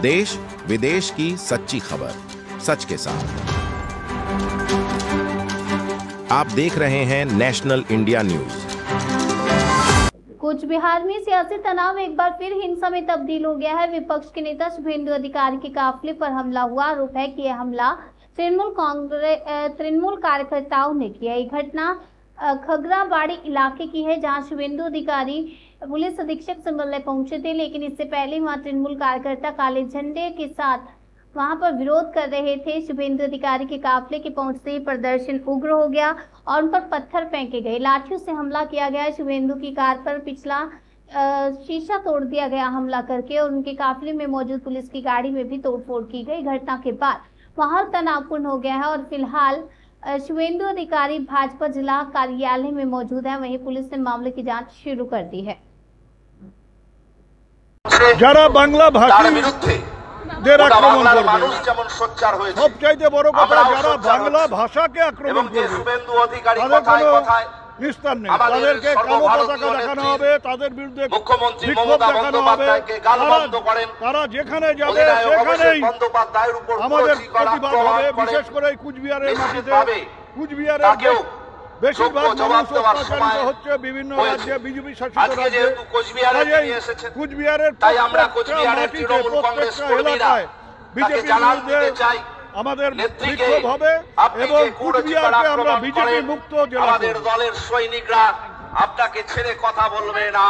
देश विदेश की सच्ची खबर सच के साथ। आप देख रहे हैं national India news. Cooch Behar में सियासी तनाव एक बार फिर हिंसा में तब्दील हो गया है। विपक्ष के नेता शुभेंदु अधिकारी के काफिले पर हमला हुआ। आरोप है कि यह हमला तृणमूल कार्यकर्ताओं ने किया। यह घटना खगराबाड़ी इलाके की है, जहां शुभेंदु अधिकारी पुलिस अधीक्षक से मिलने पहुंचे थे, लेकिन इससे पहले वहां तृणमूल कार्यकर्ता काले झंडे के साथ वहां पर विरोध कर रहे थे। शुभेंदु अधिकारी के काफिले के पहुंचते ही प्रदर्शन उग्र हो गया और उन पर पत्थर फेंके गए, लाठियों से हमला किया गया। शुभेंदु की कार पर पिछला शीशा तोड़ दिया गया हमला करके, और उनके काफिले में मौजूद पुलिस की गाड़ी में भी तोड़फोड़ की गई। घटना के बाद माहौल तनावपूर्ण हो गया है और फिलहाल शुभेंदु अधिकारी भाजपा जिला कार्यालय में मौजूद है। वहीं पुलिस ने मामले की जांच शुरू कर दी है। যারা বাংলা ভাষীদের আক্রমণ করবে, মানুষ যেমন সোচ্চার হয়েছে, সবচাইতে বড় কথা যারা বাংলা ভাষাকে আক্রমণ করবে তাদের কোনো নিস্তার নেই। তাদেরকে কালো পতাকা দেখানো হবে, তাদের বিরুদ্ধে বিক্ষোভ দেখানো হবে। তারা যেখানে যাবে সেখানেই আমাদের প্রতিবাদ হবে। বিশেষ করে কুচবিহারের মাটিতে, কুচবিহারের বেশিরভাগ মানুষ অত্যাচারিত হচ্ছে বিভিন্ন রাজ্যে, বিজেপি শাসিত রাজ্যে। কুচবিহারের প্রত্যেকটা এলাকায় বিজেপির বিরুদ্ধে আমাদের বিক্ষোভ হবে এবং কুচবিহারকে আমরা বিজেপি মুক্ত জেলা। আমাদের দলের সৈনিকরা আপনাকে ছেড়ে কথা বলবে না।